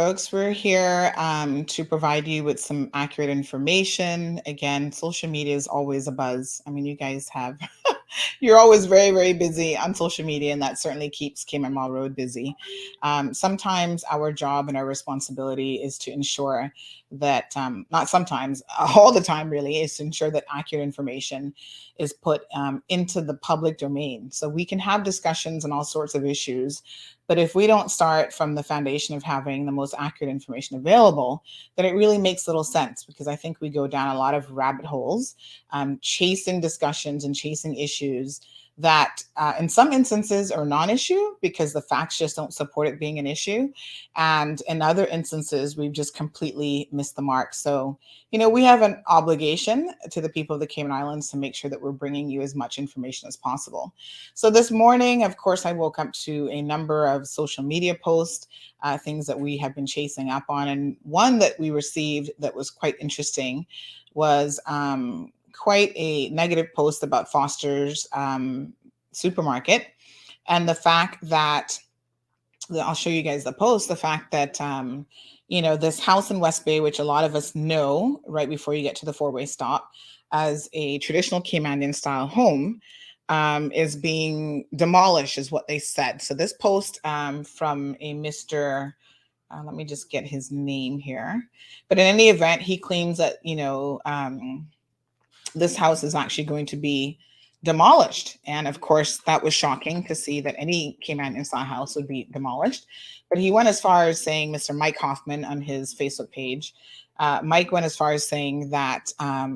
folks. We're here to provide you with some accurate information. Again, social media is always a buzz. I mean, you guys have, you're always very, very busy on social media, and that certainly keeps Cayman Mall Road busy. Sometimes our job and our responsibility is to ensure that, not sometimes, all the time really, is to ensure that accurate information is put into the public domain. So we can have discussions on all sorts of issues. But if we don't start from the foundation of having the most accurate information available, then it really makes little sense, because I think we go down a lot of rabbit holes, chasing discussions and chasing issues that in some instances are non-issue because the facts just don't support it being an issue. And in other instances, we've just completely missed the mark. So, we have an obligation to the people of the Cayman Islands to make sure that we're bringing you as much information as possible. So this morning, of course, I woke up to a number of social media posts, things that we have been chasing up on. And one that we received that was quite interesting was quite a negative post about Foster's supermarket, and the fact that, I'll show you guys the post, the fact that this house in West Bay, which a lot of us know right before you get to the four-way stop as a traditional Caymanian style home, is being demolished, is what they said. So this post from a Mr. Let me just get his name here. But in any event, he claims that, this house is actually going to be demolished. And of course, that was shocking to see that any Caymanian style house would be demolished. But he went as far as saying, Mr. Mike Hoffman on his Facebook page, Mike went as far as saying that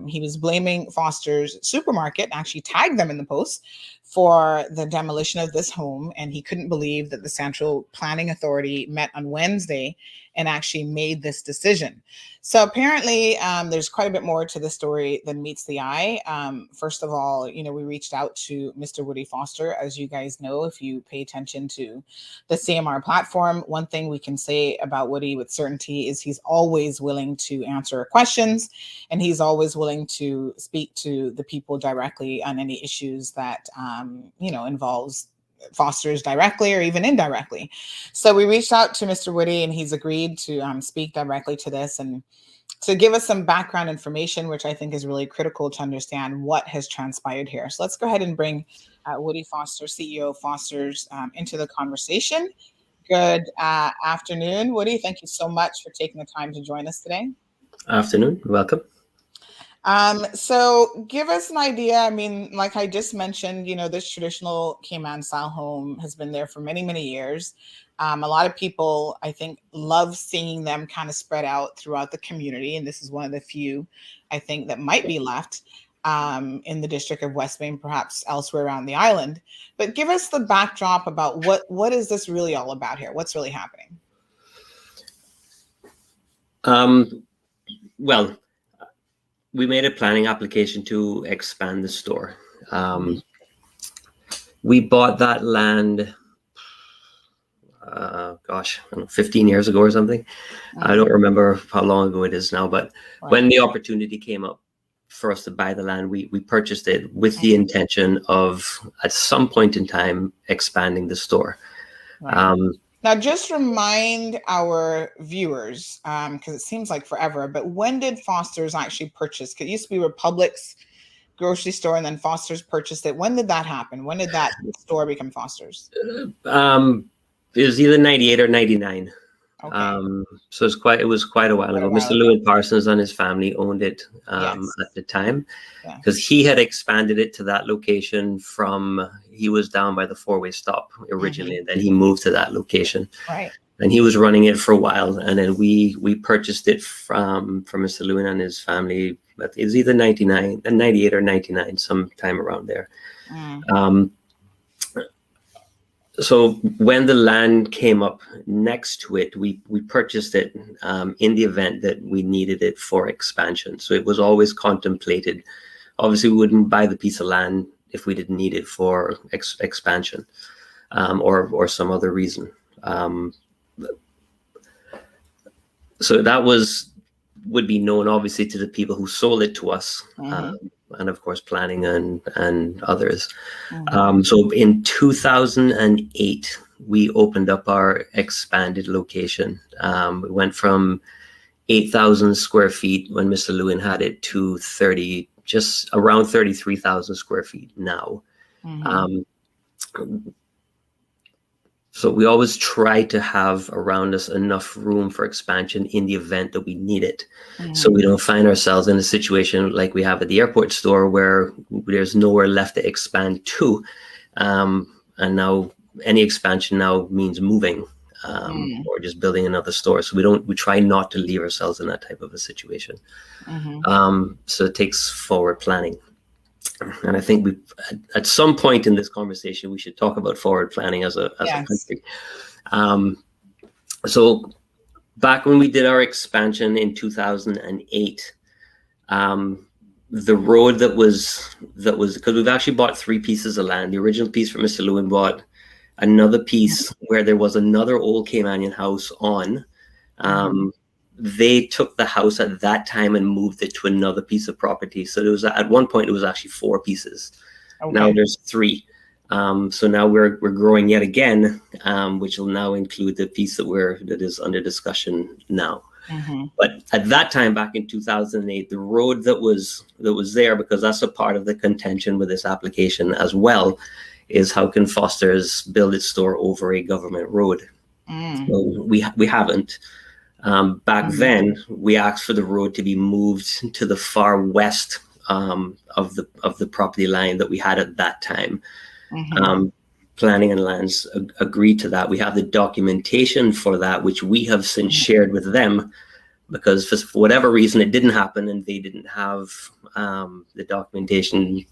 he was blaming Foster's supermarket, actually tagged them in the post, for the demolition of this home. And he couldn't believe that the Central Planning Authority met on Wednesday and actually made this decision. So apparently there's quite a bit more to the story than meets the eye. First of all, we reached out to Mr. Woody Foster. As you guys know, if you pay attention to the CMR platform, one thing we can say about Woody with certainty is he's always willing to answer questions, and he's always willing to speak to the people directly on any issues that, involves Foster's directly or even indirectly. So we reached out to Mr. Woody, and he's agreed to speak directly to this and to give us some background information, which I think is really critical to understand what has transpired here. So let's go ahead and bring Woody Foster, CEO of Foster's, into the conversation. Good afternoon, Woody. Thank you so much for taking the time to join us today. Afternoon. Welcome. So give us an idea. I mean, like I just mentioned, this traditional Cayman style home has been there for many, many years. A lot of people, I think, love seeing them kind of spread out throughout the community. And this is one of the few, I think, that might be left in the district of West Bay and perhaps elsewhere around the island. But give us the backdrop about what is this really all about here? What's really happening? Well, we made a planning application to expand the store. We bought that land, 15 years ago or something. I don't remember how long ago it is now, but when the opportunity came up for us to buy the land, we purchased it with the intention of, at some point in time, expanding the store. Now, just remind our viewers, because it seems like forever, but when did Foster's actually purchase? It used to be Republic's grocery store, and then Foster's purchased it. When did that happen? When did that store become Foster's? It was either 98 or 99. Okay. So it was quite a while ago. Mr. Lewin Parsons and his family owned it at the time, because he had expanded it to that location he was down by the four-way stop originally, and then he moved to that location. Right. And he was running it for a while, and then we purchased it from Mr. Lewin and his family. But it was either 98 or 99, sometime around there. So when the land came up next to it, we purchased it in the event that we needed it for expansion. So it was always contemplated. Obviously, we wouldn't buy the piece of land if we didn't need it for expansion or some other reason. So that would be known, obviously, to the people who sold it to us of course planning and others. Mm-hmm. So in 2008, we opened up our expanded location. We went from 8,000 square feet when Mr. Lewin had it to just around 33,000 square feet now. Mm-hmm. Um, so we always try to have around us enough room for expansion in the event that we need it. Mm-hmm. So we don't find ourselves in a situation like we have at the airport store where there's nowhere left to expand to. And now any expansion now means moving or just building another store. So we try not to leave ourselves in that type of a situation. Mm-hmm. So it takes forward planning. And I think at some point in this conversation, we should talk about forward planning as a country. So back when we did our expansion in 2008, the road that was because we've actually bought 3 pieces of land. The original piece from Mr. Lewin bought another piece where there was another old Caymanian house on. They took the house at that time and moved it to another piece of property. So there was at one point it was actually 4 pieces. Okay. Now there's 3. So now we're growing yet again, which will now include the piece that is under discussion now. But at that time, back in 2008, the road that was there, because that's a part of the contention with this application as well, is how can Foster's build its store over a government road? So we haven't. Back then, we asked for the road to be moved to the far west of the property line that we had at that time. Planning and Lands agreed to that. We have the documentation for that, which we have since shared with them, because for whatever reason it didn't happen and they didn't have the documentation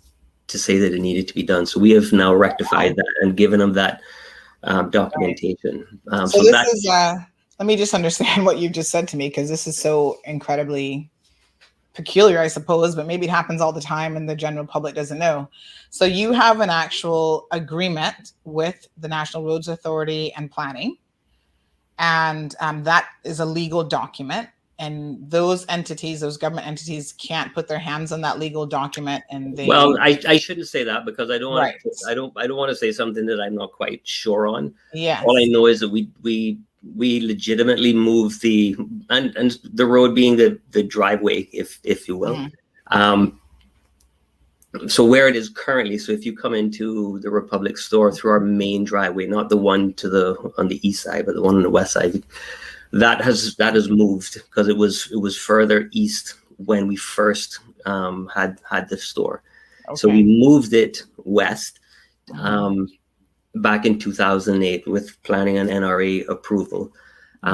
to say that it needed to be done. So we have now rectified that and given them that documentation. So this is, let me just understand what you just said to me, because this is so incredibly peculiar, I suppose, but maybe it happens all the time and the general public doesn't know. So you have an actual agreement with the National Roads Authority and Planning, and that is a legal document. And those entities, those government entities, can't put their hands on that legal document. And they I shouldn't say that, because I don't want I don't want to say something that I'm not quite sure on. Yes. All I know is that we legitimately move the road being the driveway, if you will. So where it is currently, so if you come into the Republic store through our main driveway, not the one on the east side, but the one on the west side, that has moved, because it was further east when we first had the store. Okay. So we moved it west back in 2008 with planning and NRA approval.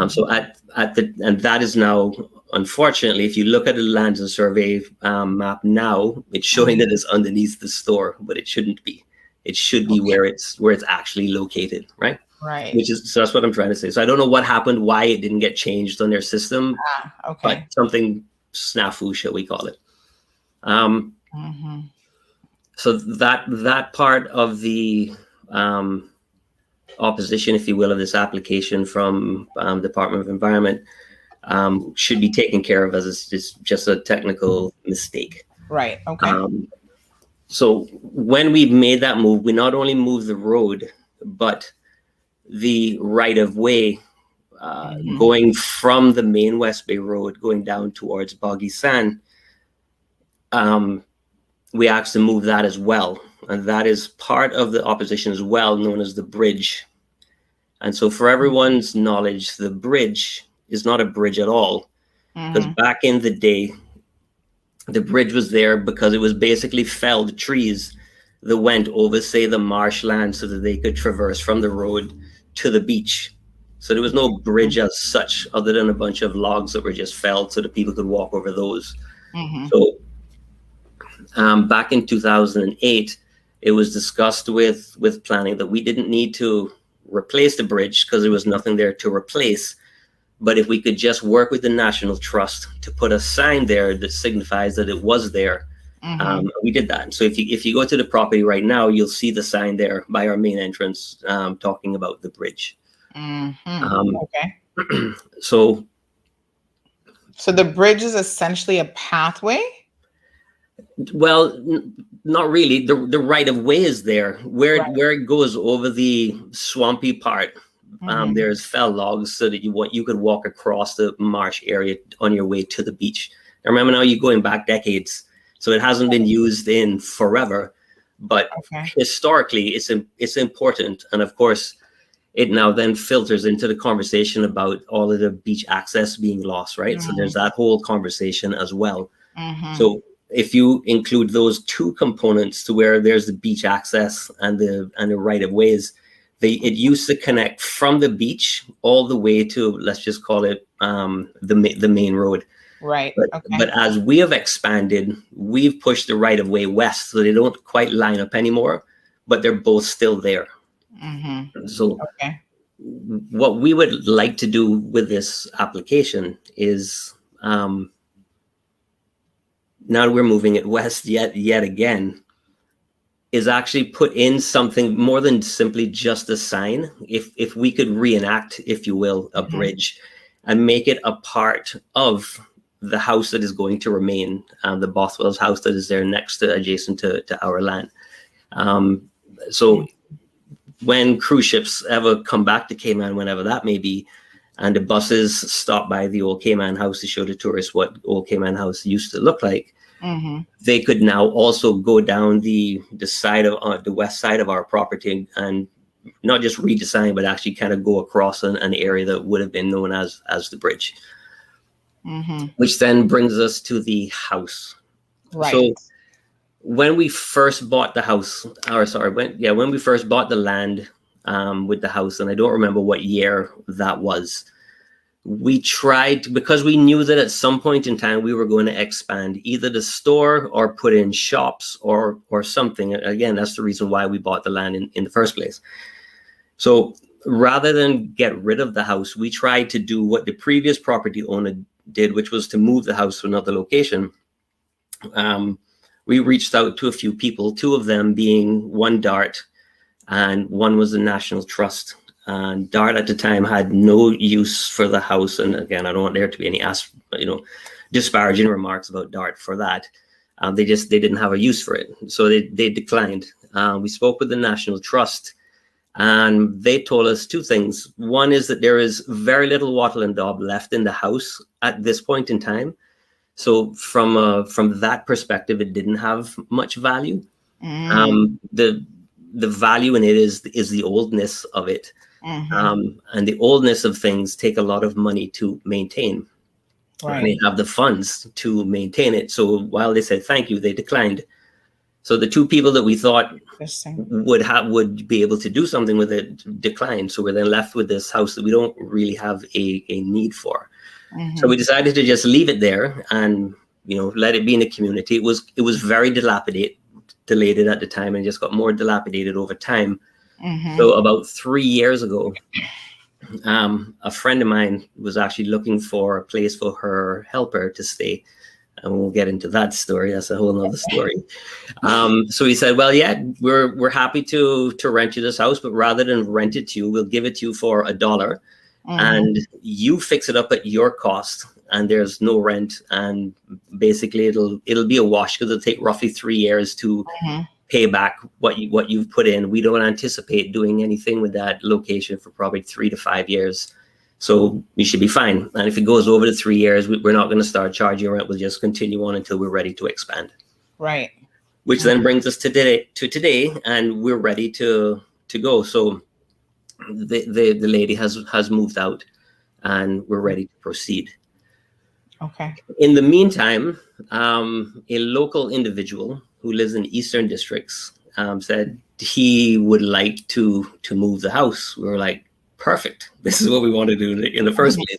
So and that is now, unfortunately, if you look at the lands and survey map now, it's showing that it's underneath the store, but it shouldn't be. It should be where it's actually located, right? Right. So that's what I'm trying to say. So I don't know what happened, why it didn't get changed on their system. But something snafu, shall we call it? So that part of the opposition, if you will, of this application from Department of Environment should be taken care of, as it's just a technical mistake. Right. Okay. So when we made that move, we not only moved the road, but the right of way going from the main West Bay Road going down towards Boggy Sand. We asked to move that as well. And that is part of the opposition as well, known as the bridge. And so for everyone's knowledge, the bridge is not a bridge at all. Because back in the day, the bridge was there because it was basically felled trees that went over, say, the marshland so that they could traverse from the road to the beach. So there was no bridge as such, other than a bunch of logs that were just felled so that people could walk over those. So back in 2008, it was discussed with planning that we didn't need to replace the bridge because there was nothing there to replace. But if we could just work with the National Trust to put a sign there that signifies that it was there, we did that. So if you go to the property right now, you'll see the sign there by our main entrance talking about the bridge. Okay. So the bridge is essentially a pathway? Well, not really. The right of way is there. Right. Where it goes over the swampy part. Mm-hmm. There's fell logs so that you could walk across the marsh area on your way to the beach. I remember now you're going back decades, so it hasn't been used in forever, but Okay. historically it's important. And of course, it now then filters into the conversation about all of the beach access being lost, right? So Mm-hmm. there's that whole conversation as well. Mm-hmm. So if you include those two components to where there's the beach access and the right of ways, it used to connect from the beach all the way to, let's just call it, the main road. Right. But Okay. as we have expanded, we've pushed the right of way west, so they don't quite line up anymore, but they're both still there. Mm-hmm. So Okay. what we would like to do with this application is, now that we're moving it west yet again, is actually put in something more than simply just a sign. If we could reenact, if you will, a Mm-hmm. bridge and make it a part of the house that is going to remain, the Bothwell's house that is there next to, adjacent to our land. So when cruise ships ever come back to Cayman, whenever that may be, and the buses stop by the old Cayman house to show the tourists what old Cayman house used to look like, Mm-hmm. they could now also go down the side of the west side of our property and not just redesign, but actually kind of go across an area that would have been known as the bridge. Mm-hmm. Which then brings us to the house. Right. So when we first bought the house, or sorry, when we first bought the land with the house, and I don't remember what year that was, we tried, because we knew that at some point in time we were going to expand either the store or put in shops or something. Again, that's the reason why we bought the land in the first place. So rather than get rid of the house, we tried to do what the previous property owner did, which was to move the house to another location. We reached out to a few people, two of them being one DART and one was the National Trust. And DART at the time had no use for the house. And again, I don't want there to be any disparaging remarks about DART for that. They didn't have a use for it. So they declined. We spoke with the National Trust and they told us two things. One is that there is very little wattle and daub left in the house at this point in time. So from that perspective, it didn't have much value. The value in it is the oldness of it. Mm-hmm. And the oldness of things take a lot of money to maintain. Right. And they have the funds to maintain it. So while they said thank you, they declined. So the two people that we thought would be able to do something with it declined. So we're then left with this house that we don't really have a need for. Mm-hmm. So we decided to just leave it there and let it be in the community. It was very dilapidated at the time and just got more dilapidated over time. Mm-hmm. So about 3 years ago, a friend of mine was actually looking for a place for her helper to stay. And we'll get into that story. That's a whole nother story. So he said, well, yeah, we're happy to rent you this house, but rather than rent it to you, we'll give it to you for $1. Mm-hmm. And you fix it up at your cost. And there's no rent. And basically it'll be a wash because it'll take roughly 3 years to pay back what you've put in. We don't anticipate doing anything with that location for probably 3 to 5 years. So we should be fine. And if it goes over the 3 years, we're not going to start charging rent. We'll just continue on until we're ready to expand. Right. Which then brings us to today, and we're ready to go. So the lady has moved out, and we're ready to proceed. Okay. In the meantime, a local individual who lives in Eastern Districts said he would like to move the house. We were like, perfect. This is what we want to do in the first place.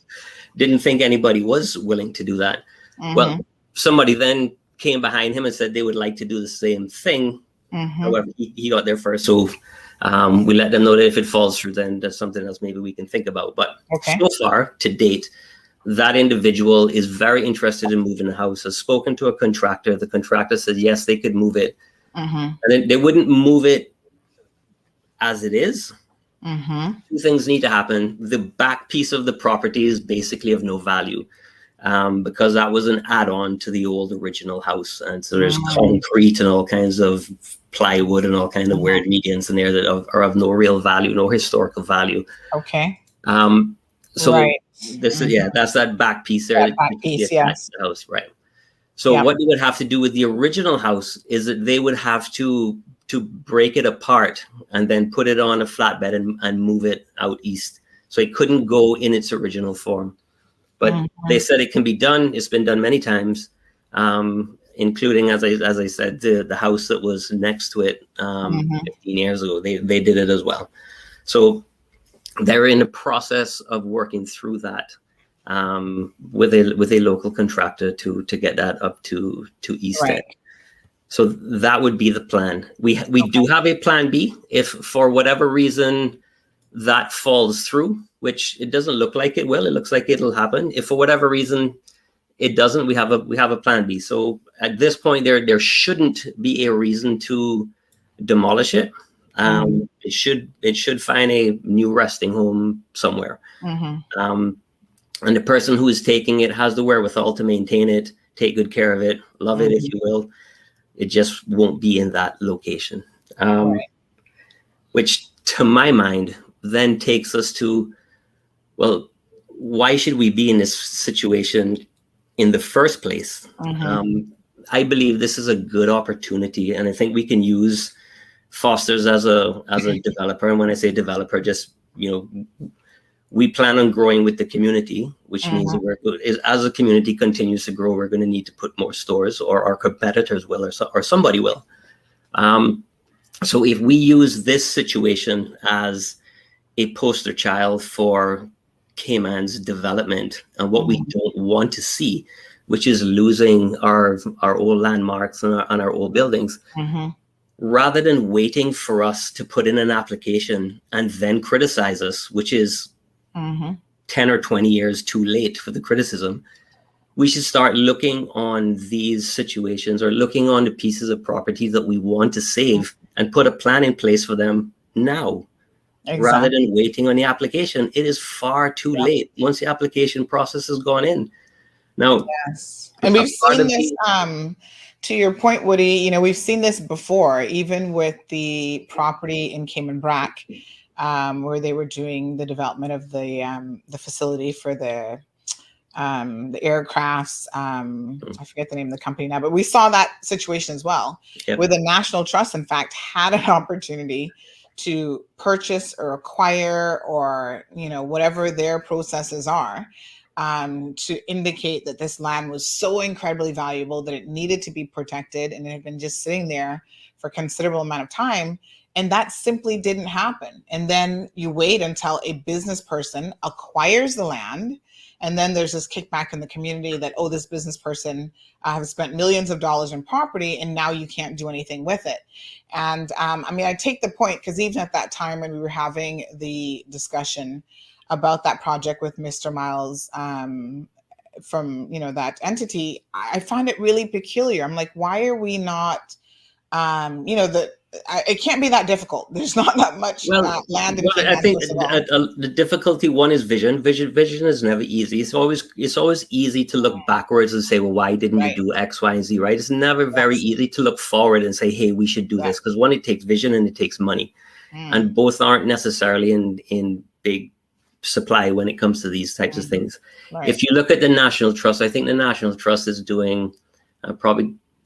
Didn't think anybody was willing to do that. Well, somebody then came behind him and said they would like to do the same thing. However, he got there first. So we let them know that if it falls through, then that's something else maybe we can think about. But so far, to date, that individual is very interested in moving the house, has spoken to a contractor. The contractor said, yes, they could move it. And then they wouldn't move it as it is. Two things need to happen. The back piece of the property is basically of no value. because that was an add-on to the old original house. And so there's Mm. concrete and all kinds of plywood and all kinds of weird medians in there that are of no real value, no historical value. Okay. So Right. this is, that's that back piece there That that back you piece, see attached yes. to the house, right? So Yeah. what you would have to do with the original house is that they would have to break it apart and then put it on a flatbed and move it out east. So it couldn't go in its original form. But they said it can be done. It's been done many times, including, as I said, the house that was next to it 15 years ago. They did it as well. So they're in the process of working through that with a local contractor to get that up to East End. So that would be the plan. We do have a plan B if for whatever reason that falls through, which it doesn't look like it will. It looks like it'll happen. If for whatever reason it doesn't, we have a plan B. So at this point, there shouldn't be a reason to demolish it. It should find a new resting home somewhere. And the person who is taking it has the wherewithal to maintain it, take good care of it, love it, if you will. It just won't be in that location. Which, to my mind, then takes us to, well, why should we be in this situation in the first place? I believe this is a good opportunity, and I think we can use Foster's as a developer. And when I say developer, just, we plan on growing with the community, which means that as the community continues to grow, we're going to need to put more stores, or our competitors will, or somebody will. So if we use this situation as a poster child for Cayman's development and what we don't want to see, which is losing our old landmarks and our old buildings, rather than waiting for us to put in an application and then criticize us, which is 10 or 20 years too late for the criticism, we should start looking on these situations, or looking on the pieces of property that we want to save, and put a plan in place for them now. Rather than waiting on the application. It is far too late once the application process has gone in. Now, and we've seen this, to your point, Woody, we've seen this before, even with the property in Cayman Brac, where they were doing the development of the facility for the aircrafts. I forget the name of the company now, but we saw that situation as well, where the National Trust, in fact, had an opportunity to purchase or acquire, or whatever their processes are, to indicate that this land was so incredibly valuable that it needed to be protected, and it had been just sitting there for a considerable amount of time, and that simply didn't happen. And then you wait until a business person acquires the land, and then there's this kickback in the community that, oh, this business person has spent millions of dollars in property, and now you can't do anything with it. And I take the point, because even at that time when we were having the discussion about that project with Mr. Miles from that entity, I find it really peculiar. I'm like, why are we not, it can't be that difficult. There's not that much land in Cayman. I think the difficulty one is vision. Vision is never easy. It's always easy to look backwards and say, well, why didn't you do X, Y, and Z, right? It's never very easy to look forward and say, hey, we should do this, because one, it takes vision and it takes money, and both aren't necessarily in big supply when it comes to these types of things. If you look at the National Trust, I think the National Trust is doing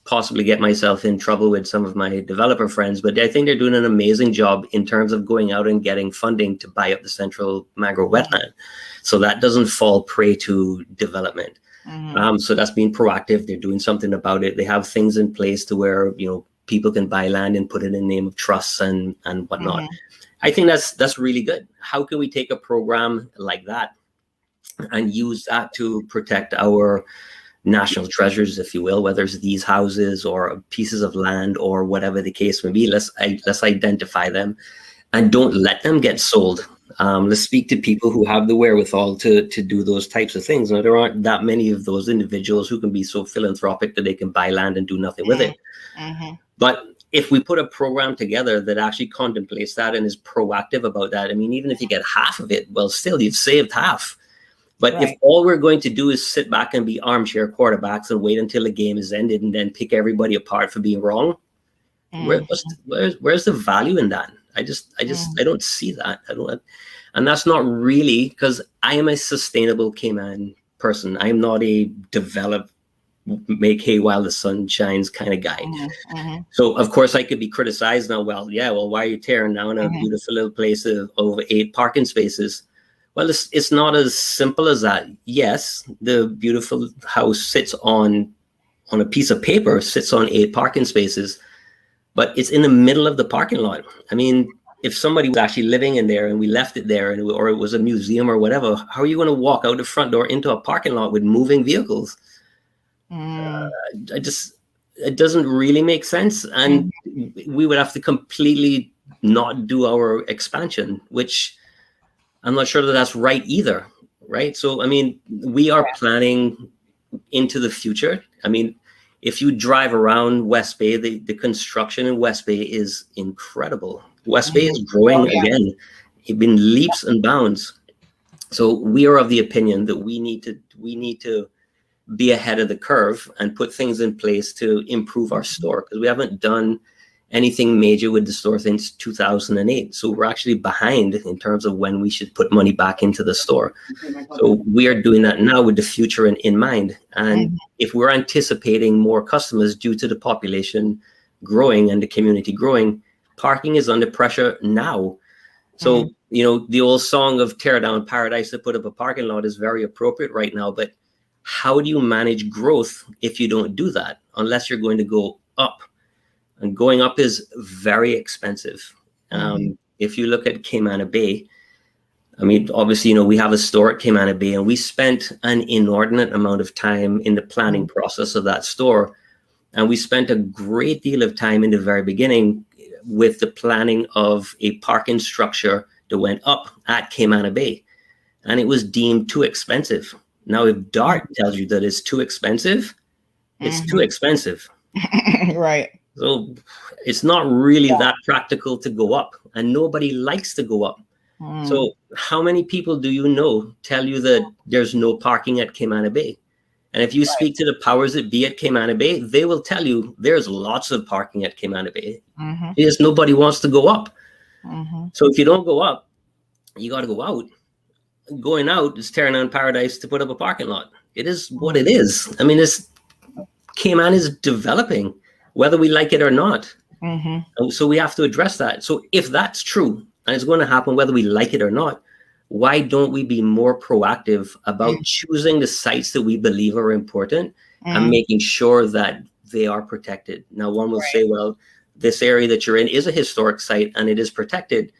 possibly get myself in trouble with some of my developer friends, but I think they're doing an amazing job in terms of going out and getting funding to buy up the central mangrove wetland, so that doesn't fall prey to development. So that's being proactive. They're doing something about it. They have things in place to where people can buy land and put it in the name of trusts and whatnot. I think that's really good. How can we take a program like that and use that to protect our national treasures, if you will, whether it's these houses or pieces of land or whatever the case may be? Let's identify them and don't let them get sold. Let's speak to people who have the wherewithal to do those types of things. Now, there aren't that many of those individuals who can be so philanthropic that they can buy land and do nothing with it. But if we put a program together that actually contemplates that and is proactive about that, even if you get half of it, well, still you've saved half. But if Right. all we're going to do is sit back and be armchair quarterbacks and wait until the game is ended and then pick everybody apart for being wrong, Mm, where's the value in that? I don't see that. And that's not really because I am a sustainable Cayman person. I am not a develop, make hay while the sun shines kind of guy. mm, So of course I could be criticized now. Well, why are you tearing down a mm, beautiful little place of over 8 parking spaces? Well, it's not as simple as that. Yes, the beautiful house sits on a piece of paper, sits on 8 parking spaces, but it's in the middle of the parking lot. I mean, if somebody was actually living in there and we left it there, or it was a museum or whatever, how are you going to walk out the front door into a parking lot with moving vehicles? mm, It doesn't really make sense, and we would have to completely not do our expansion, which I'm not sure that that's right either, right? So I mean, we are planning into the future. I mean, if you drive around West Bay, the construction in West Bay is incredible. West Bay is growing again. It's been leaps and bounds. So we are of the opinion that we need to be ahead of the curve and put things in place to improve our store, because we haven't done anything major with the store since 2008. So we're actually behind in terms of when we should put money back into the store. So we are doing that now with the future in mind. And if we're anticipating more customers due to the population growing and the community growing, parking is under pressure now. So, the old song of tear down paradise to put up a parking lot is very appropriate right now. But how do you manage growth if you don't do that? Unless you're going to go up. And going up is very expensive. If you look at Caymanian Bay, I mean, obviously, we have a store at Caymanian Bay, and we spent an inordinate amount of time in the planning process of that store. And we spent a great deal of time in the very beginning with the planning of a parking structure that went up at Caymanian Bay. And it was deemed too expensive. Now, if DART tells you that it's too expensive, it's too expensive. Right. So it's not really that practical to go up, and nobody likes to go up. So how many people do you know tell you that there's no parking at Caymanian Bay? And if you speak to the powers that be at Caymanian Bay, they will tell you there's lots of parking at Caymanian Bay. Because nobody wants to go up. So if you don't go up, you got to go out. Going out is tearing down paradise to put up a parking lot. It is what it is. I mean, Cayman is developing, whether we like it or not. So we have to address that. So if that's true, and it's going to happen whether we like it or not, why don't we be more proactive about choosing the sites that we believe are important and making sure that they are protected? Now, one will say, well, this area that you're in is a historic site and it is protected.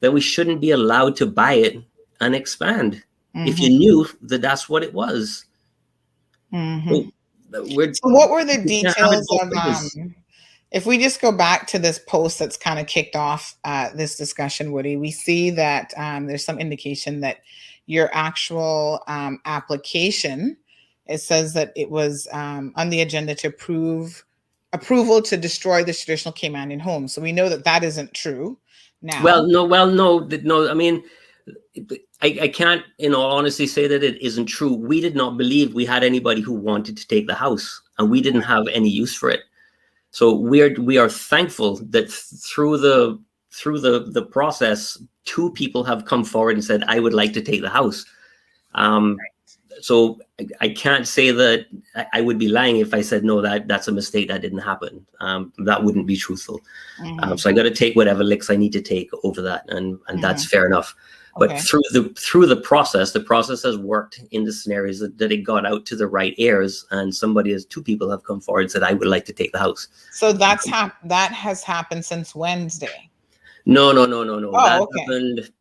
Then we shouldn't be allowed to buy it and expand if you knew that that's what it was. So what were the details of if we just go back to this post that's kind of kicked off this discussion, Woody, we see that there's some indication that your actual application, it says that it was on the agenda to approval to destroy the traditional Caymanian home. So we know that that isn't true now. No. I mean, I can't, in all honesty, say that it isn't true. We did not believe we had anybody who wanted to take the house, and we didn't have any use for it. So we are thankful that through the process, 2 people have come forward and said, I would like to take the house. So I can't say that. I would be lying if I said, no, that's a mistake, that didn't happen. That wouldn't be truthful. So I got to take whatever licks I need to take over that. And that's fair enough. But through the process has worked in the scenarios that it got out to the right heirs, and 2 people have come forward and said, I would like to take the house. So that has happened since Wednesday. No. That happened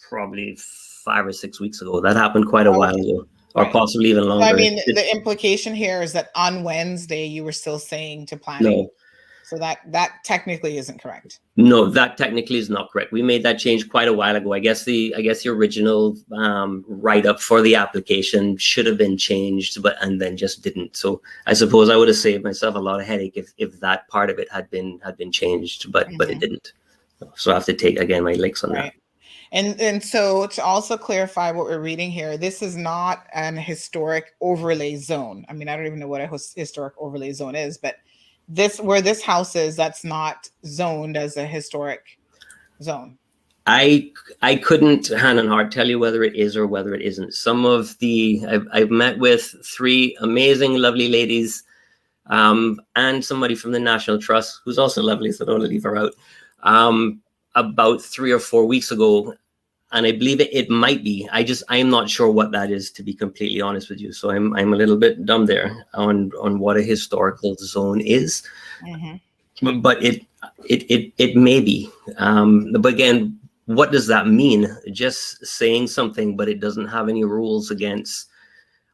probably 5 or 6 weeks ago. That happened quite a while ago, or possibly even longer. So, I mean, the implication here is that on Wednesday you were still saying to planning. No. So that technically isn't correct. No, that technically is not correct. We made that change quite a while ago. I guess the original write-up for the application should have been changed, and then just didn't. So I suppose I would have saved myself a lot of headache if that part of it had been changed, but it didn't. So I have to take again my licks on that. And so to also clarify what we're reading here, this is not an historic overlay zone. I mean, I don't even know what a historic overlay zone is, but this where this house is, that's not zoned as a historic zone. I I couldn't hand on heart tell you whether it is or whether it isn't. Some of the I've met with three amazing, lovely ladies, and somebody from the National Trust who's also lovely, so don't leave her out. Um, about 3 or 4 weeks ago, and I believe it might be. I am not sure what that is, to be completely honest with you. So I'm a little bit dumb there on what a historical zone is. But it may be. But again, what does that mean? Just saying something, but it doesn't have any rules against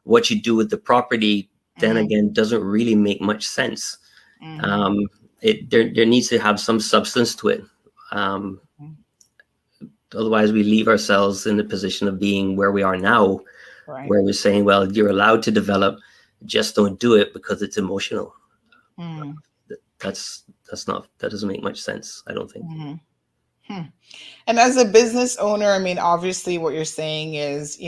what you do with the property, then again, doesn't really make much sense. There needs to have some substance to it. Otherwise, we leave ourselves in the position of being where we are now, Right. where we're saying, well, you're allowed to develop, just don't do it because it's emotional. That doesn't make much sense, I don't think. And as a business owner, I mean, obviously what you're saying is,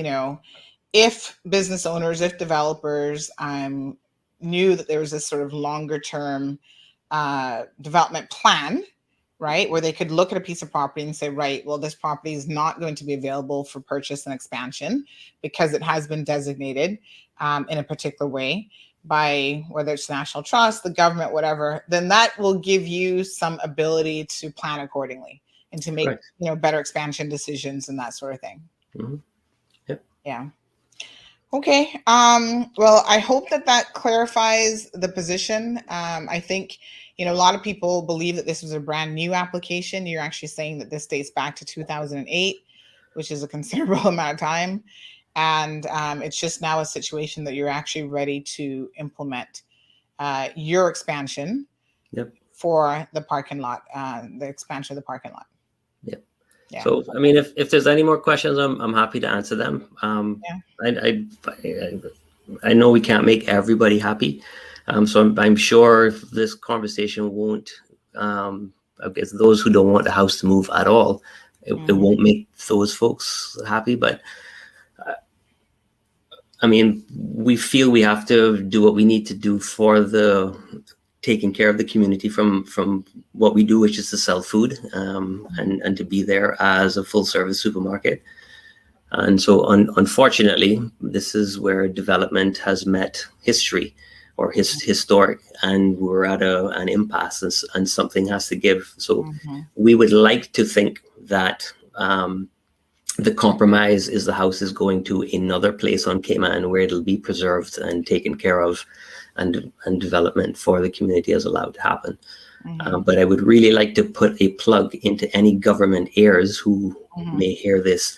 if business owners, if developers knew that there was this sort of longer term development plan, right, where they could look at a piece of property and say, right, well, this property is not going to be available for purchase and expansion because it has been designated in a particular way by whether it's National Trust, the government, whatever, then that will give you some ability to plan accordingly and to make better expansion decisions and that sort of thing. Yep. Yeah. Okay. Well, I hope that clarifies the position. I think, a lot of people believe that this was a brand new application. You're actually saying that this dates back to 2008, which is a considerable amount of time. And it's just now a situation that you're actually ready to implement your expansion for the parking lot, the expansion of the parking lot. Yep. Yeah. So, I mean, if there's any more questions, I'm happy to answer them. I know we can't make everybody happy. So I'm sure this conversation won't, I guess those who don't want the house to move at all, it won't make those folks happy. But I mean, we feel we have to do what we need to do for the taking care of the community from what we do, which is to sell food and to be there as a full service supermarket. And so unfortunately, this is where development has met history or historic, and we're at an impasse and something has to give. So we would like to think that the compromise is the house is going to another place on Cayman where it'll be preserved and taken care of, and development for the community is allowed to happen. But I would really like to put a plug into any government heirs who may hear this,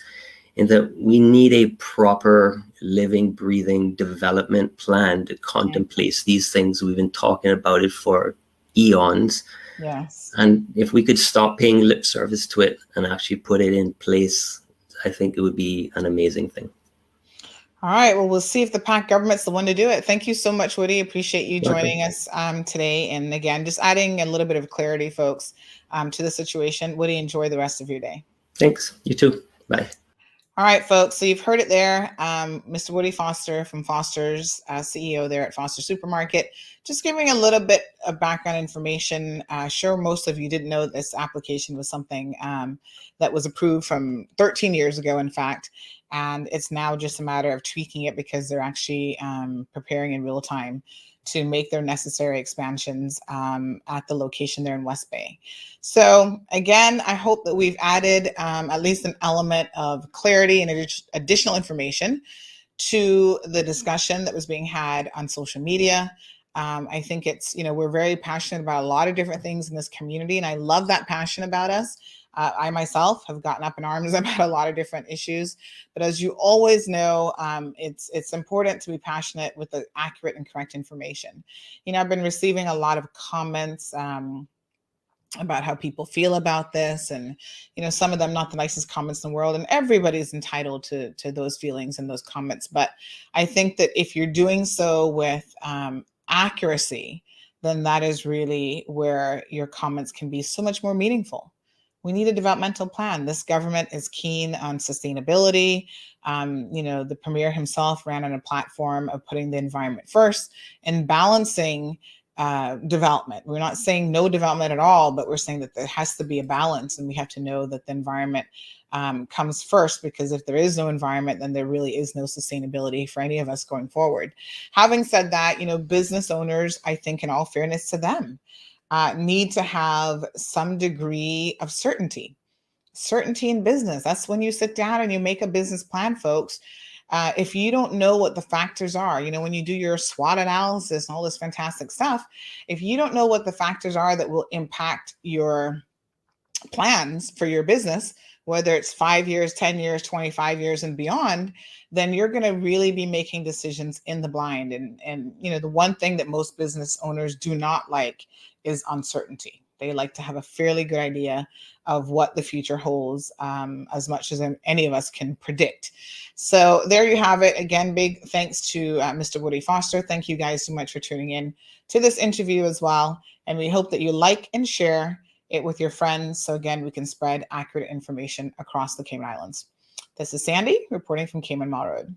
in that we need a proper living, breathing development plan that contemplates these things. We've been talking about it for eons. Yes. And if we could stop paying lip service to it and actually put it in place, I think it would be an amazing thing. All right. Well, we'll see if the PAC government's the one to do it. Thank you so much, Woody. Appreciate you joining us today. And again, just adding a little bit of clarity, folks, to the situation. Woody, enjoy the rest of your day. Thanks. You too. Bye. All right, folks. So you've heard it there. Mr. Woody Foster from Foster's, CEO there at Foster Supermarket, just giving a little bit of background information. Sure, most of you didn't know this application was something that was approved from 13 years ago, in fact. And it's now just a matter of tweaking it because they're actually preparing in real time to make their necessary expansions at the location there in West Bay. So again, I hope that we've added at least an element of clarity and additional information to the discussion that was being had on social media. I think it's, we're very passionate about a lot of different things in this community, and I love that passion about us. I myself have gotten up in arms about a lot of different issues, but as you always know, it's important to be passionate with the accurate and correct information. I've been receiving a lot of comments about how people feel about this, and some of them not the nicest comments in the world, and everybody's entitled to those feelings and those comments. But I think that if you're doing so with accuracy, then that is really where your comments can be so much more meaningful. We need a developmental plan. This government is keen on sustainability. The premier himself ran on a platform of putting the environment first and balancing development. We're not saying no development at all, but we're saying that there has to be a balance, and we have to know that the environment comes first, because if there is no environment, then there really is no sustainability for any of us going forward. Having said that, business owners, I think, in all fairness to them, need to have some degree of certainty. Certainty in business. That's when you sit down and you make a business plan, folks. If you don't know what the factors are, when you do your SWOT analysis and all this fantastic stuff, if you don't know what the factors are that will impact your plans for your business, whether it's 5 years, 10 years, 25 years and beyond, then you're going to really be making decisions in the blind. And the one thing that most business owners do not like is uncertainty. They like to have a fairly good idea of what the future holds, as much as any of us can predict. So there you have it. Again, big thanks to Mr. Woody Foster. Thank you guys so much for tuning in to this interview as well. And we hope that you like and share it with your friends, so again, we can spread accurate information across the Cayman Islands. This is Sandy reporting from Cayman Mall Road.